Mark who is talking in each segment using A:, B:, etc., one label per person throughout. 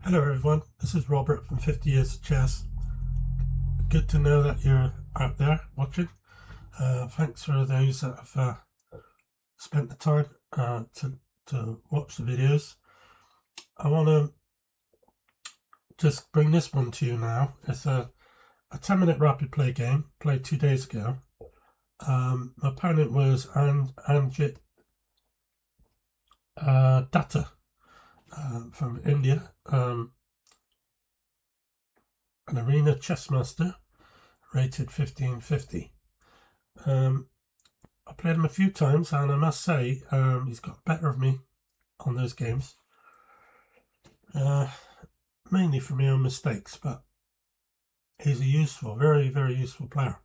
A: Hello everyone, this is Robert from 50 Years of Chess. Good to know that you're out there watching. Thanks for those that have spent the time to watch the videos. I want to just bring this one to you now. It's a 10-minute rapid play game played 2 days ago. My opponent was Arijit Datta from India, an arena chess master, rated 1550. I played him a few times, and I must say he's got better of me on those games, mainly for my own mistakes, but he's a useful, very, very useful player.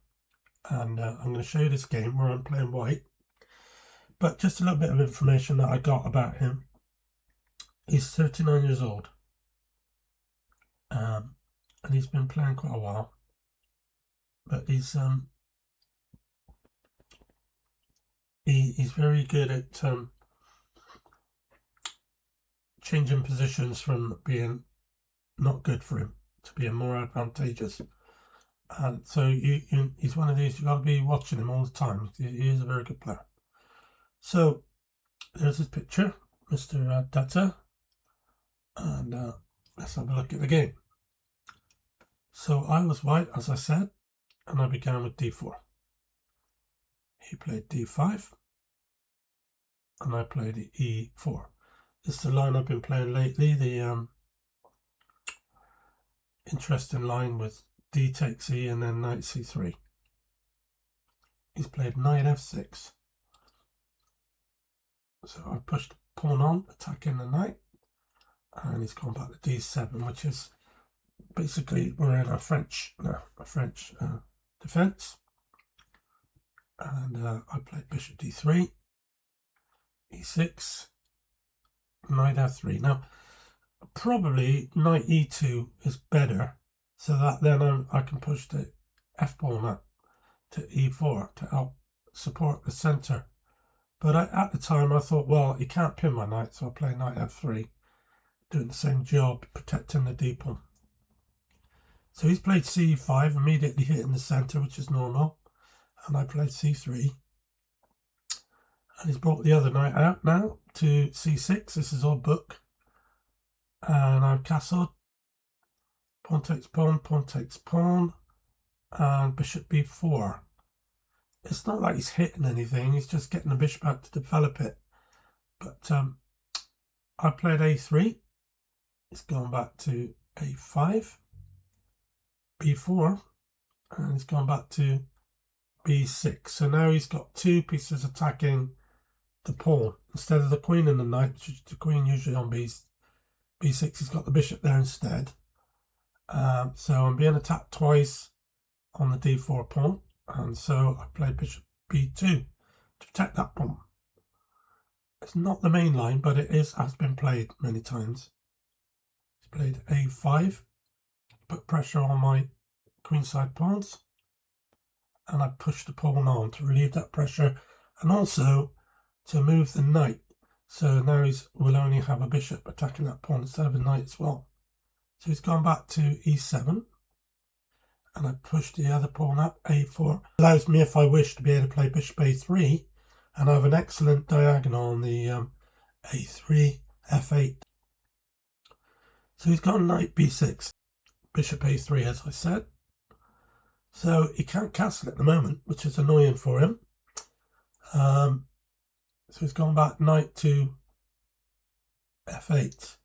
A: And I'm going to show you this game where I'm playing white, but just a little bit of information that I got about him. He's 39 years old, and he's been playing quite a while, but he's very good at changing positions from being not good for him to being more advantageous. And so he's one of these, you've got to be watching him all the time. He is a very good player. So there's his picture, Mr. Datta, and let's have a look at the game. So I was white, as I said, and I began with d4. He played d5, and I played e4. This is the line I've been playing lately, the interesting line with d takes e and then knight c3. He's played knight f6. So I pushed the pawn on, attacking the knight, and he's gone back to d7, which is basically we're in a French defense. And I played bishop d3, e6, knight f3. Now, probably knight e2 is better, so that then I can push the f pawn up to e4 to help support the center. But at the time I thought, well, he can't pin my knight, so I play knight f3, doing the same job, protecting the d pawn. So he's played c5, immediately hitting the center, which is normal, and I played c3. And he's brought the other knight out now to c6. This is all book. And I've castled. Pawn takes pawn, and bishop b4. It's not like he's hitting anything, he's just getting the bishop out to develop it. But I played a3. It's gone back to a5, b4, and he's gone back to b6. So now he's got two pieces attacking the pawn instead of the queen and the knight, which is the queen usually on b6. He's got the bishop there instead. So I'm being attacked twice on the d4 pawn, and so I played bishop b2 to protect that pawn. It's not the main line, but it has been played many times. He's played a5, put pressure on my queenside pawns, and I pushed the pawn on to relieve that pressure and also to move the knight. So now will only have a bishop attacking that pawn instead of a knight as well. So he's gone back to e7, and I pushed the other pawn up, a4. Allows me, if I wish, to be able to play bishop a3, and I have an excellent diagonal on the a3, f8. So he's got knight b6, bishop a3, as I said. So he can't castle at the moment, which is annoying for him. So he's gone back knight to f8.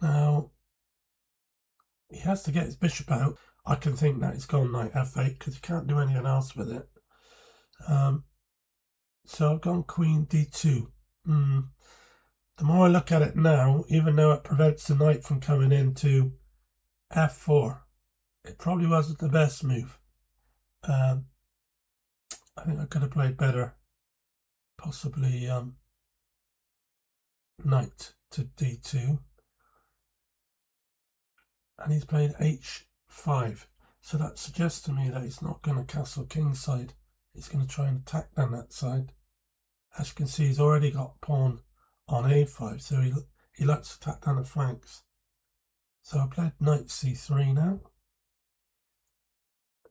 A: Now, he has to get his bishop out. I can think that he's gone knight f8 because he can't do anything else with it. So I've gone queen d2. The more I look at it now, even though it prevents the knight from coming into f4, it probably wasn't the best move. I think I could have played better. Possibly knight to d2. And he's played h5. So that suggests to me that he's not going to castle kingside. He's going to try and attack down that side. As you can see, he's already got pawn on a5, so he likes to attack down the flanks. So I played knight c3 now.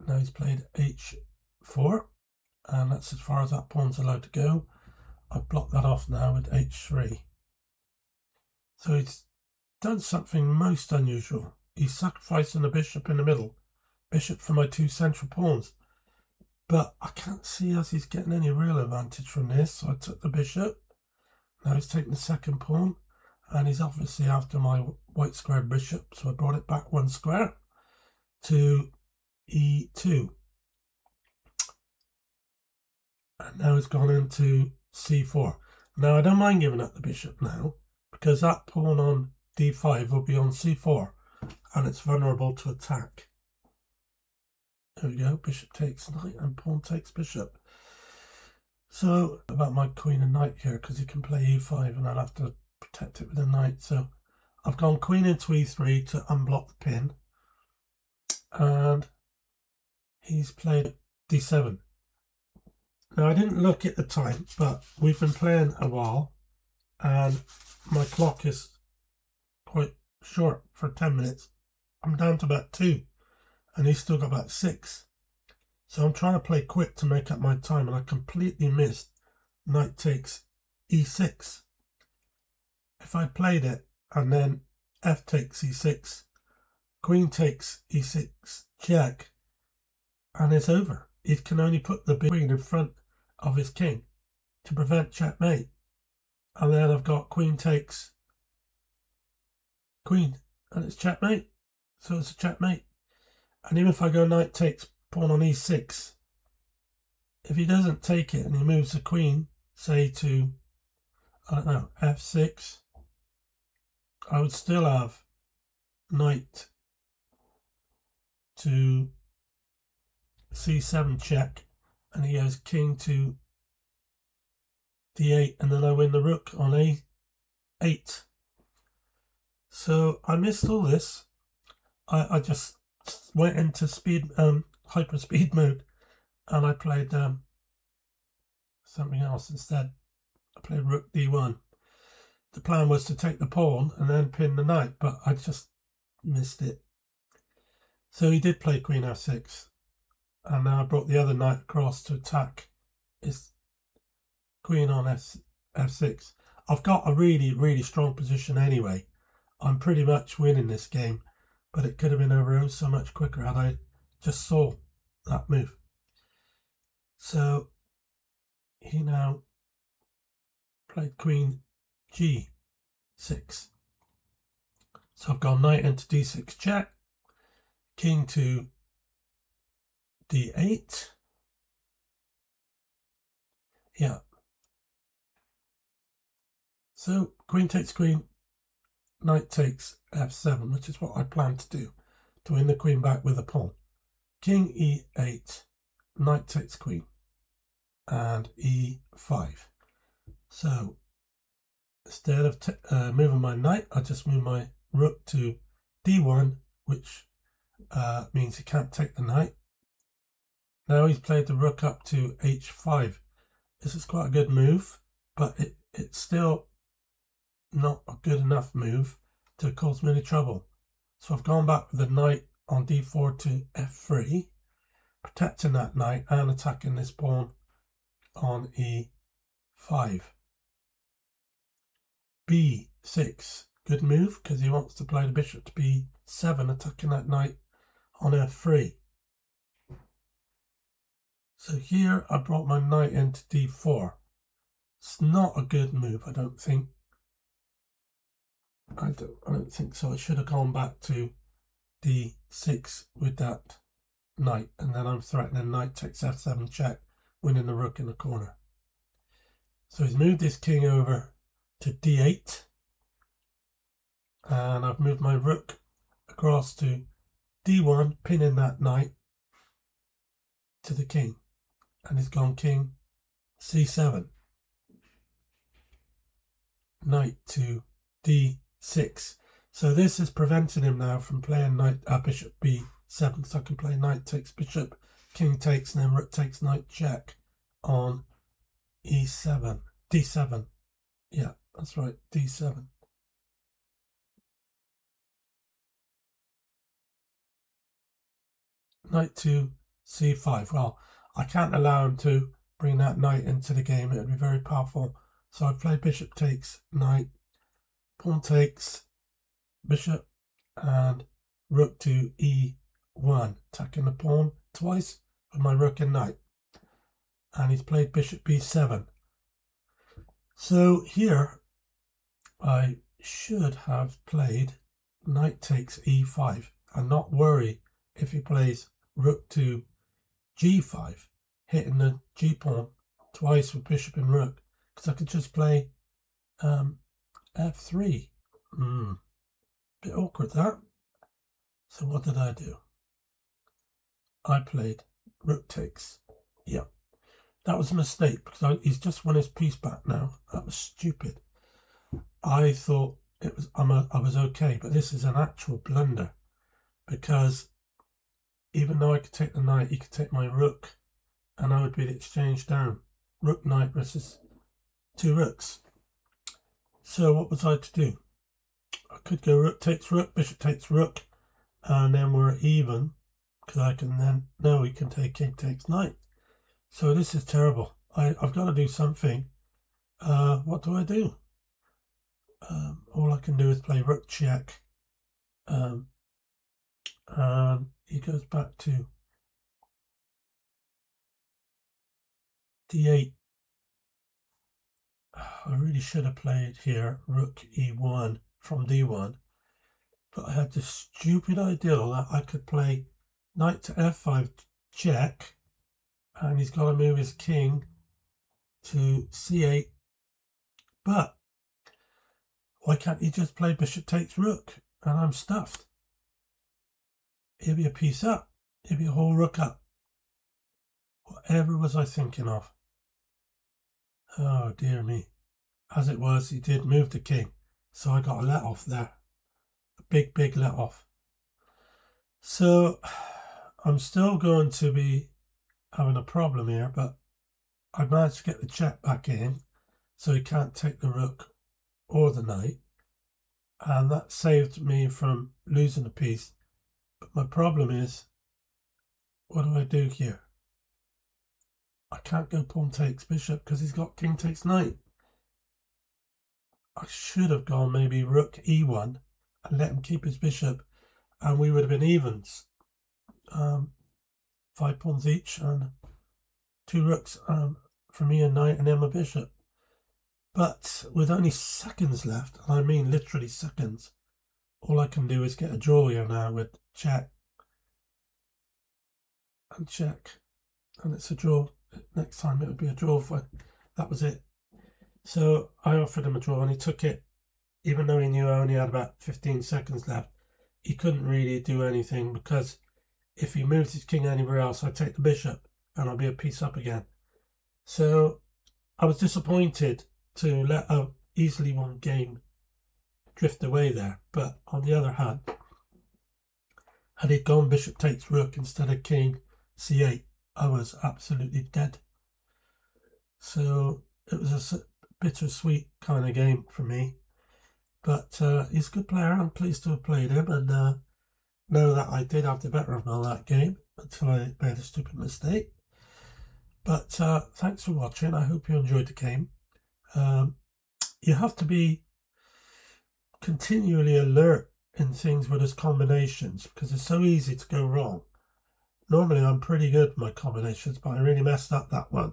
A: Now he's played h4, and that's as far as that pawn's allowed to go. I've blocked that off now with h3. So he's done something most unusual. He's sacrificing a bishop in the middle. Bishop for my two central pawns. But I can't see as he's getting any real advantage from this, so I took the bishop. Now he's taking the second pawn, and he's obviously after my white square bishop, so I brought it back one square to e2. And now it's gone into c4. Now I don't mind giving up the bishop now, because that pawn on d5 will be on c4, and it's vulnerable to attack. There we go, bishop takes knight and pawn takes bishop. So about my queen and knight here, because he can play e5 and I'll have to protect it with a knight. So I've gone queen into e3 to unblock the pin, and he's played d7. Now I didn't look at the time, but we've been playing a while and my clock is quite short for 10 minutes. I'm down to about 2 and he's still got about 6. So I'm trying to play quick to make up my time, and I completely missed knight takes e6. If I played it and then f takes e6, queen takes e6 check, and it's over. He can only put the queen in front of his king to prevent checkmate. And then I've got queen takes queen, and it's checkmate. So it's a checkmate. And even if I go knight takes pawn on e6, if he doesn't take it and he moves the queen, say to, I don't know, f6, I would still have knight to c7 check, and he goes king to d8, and then I win the rook on a8. So I missed all this. I just went into hyper speed mode, and I played something else instead. I played rook d1. The plan was to take the pawn and then pin the knight, but I just missed it. So he did play queen f6, and now I brought the other knight across to attack his queen on f6. I've got a really, really strong position anyway. I'm pretty much winning this game, but it could have been over so much quicker had I just saw that move. So he now played queen g6. So I've gone knight into d6 check, king to d8. Yeah. So queen takes queen, knight takes f7, which is what I planned to do, to win the queen back with a pawn. King e8, knight takes queen, and e5. So instead of moving my knight, I just move my rook to d1, which means he can't take the knight. Now he's played the rook up to h5. This is quite a good move, but it's still not a good enough move to cause me any trouble. So I've gone back with the knight on d4 to f3, protecting that knight and attacking this pawn on e5. b6, good move because he wants to play the bishop to b7, attacking that knight on f3. So here I brought my knight into d4. It's not a good move, I don't think. I don't think so. I should have gone back to d6 with that knight, and then I'm threatening knight takes f7 check, winning the rook in the corner. So he's moved his king over to d8, and I've moved my rook across to d1, pinning that knight to the king, and he's gone king c7, knight to d6. So this is preventing him now from playing bishop b7, so I can play knight takes bishop, king takes, and then rook takes knight check on e7, d7. Yeah, that's right, d7. knight to c5. Well, I can't allow him to bring that knight into the game. It would be very powerful. So I play bishop takes knight, pawn takes bishop, and rook to e1, attacking the pawn twice with my rook and knight. And he's played bishop b7. So here I should have played knight takes e5 and not worry if he plays rook to g5, hitting the g pawn twice with bishop and rook, because I could just play f3. Bit awkward that. So what did I do? I played rook takes. Yeah, that was a mistake because he's just won his piece back now. That was stupid. I thought it was I was okay, but this is an actual blunder, because even though I could take the knight, he could take my rook, and I would be the exchange down. Rook knight versus two rooks. So what was I to do? I could go rook takes rook, bishop takes rook, and then we're even, because I can then, no, we can take king takes knight. So this is terrible. I've got to do something. What do I do? All I can do is play rook check, and he goes back to d8. I really should have played here rook e1 from d1, but I had this stupid idea that I could play knight to f5 check, and he's got to move his king to c8. But why can't he just play bishop takes rook, and I'm stuffed? He'll be a piece up. He'll be a whole rook up. Whatever was I thinking of? Oh dear me. As it was, he did move the king, so I got a let off there. A big let off. So I'm still going to be having a problem here, but I managed to get the check back in, so he can't take the rook or the knight, and that saved me from losing a piece. But my problem is, what do I do here? I can't go pawn takes bishop because he's got king takes knight. I should have gone maybe rook e1 and let him keep his bishop, and we would have been evens. 5 pawns each and 2 rooks for me and knight, and then my bishop. But with only seconds left, and I mean literally seconds, all I can do is get a draw here now with check and check, and it's a draw. Next time it would be a draw. That was it. So I offered him a draw and he took it, even though he knew I only had about 15 seconds left. He couldn't really do anything, because if he moves his king anywhere else, I take the bishop and I'll be a piece up again. So I was disappointed to let a easily won game drift away there. But on the other hand, had he gone bishop takes rook instead of king c8, I was absolutely dead. So it was a bittersweet kind of game for me. But he's a good player. I'm pleased to have played him, and know that I did have the better of him on that game until I made a stupid mistake. But thanks for watching. I hope you enjoyed the game. You have to be continually alert in things where there's combinations, because it's so easy to go wrong. Normally I'm pretty good with my combinations, but I really messed up that one.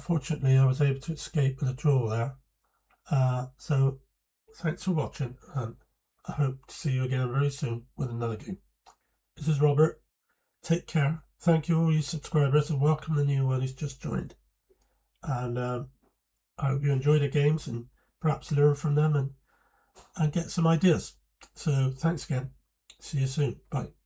A: Fortunately, I was able to escape with a draw there. So thanks for watching, and I hope to see you again very soon with another game. This is Robert. Take care. Thank you all you subscribers, and welcome the new one who's just joined. And I hope you enjoy the games and perhaps learn from them and get some ideas. So thanks again. See you soon. Bye.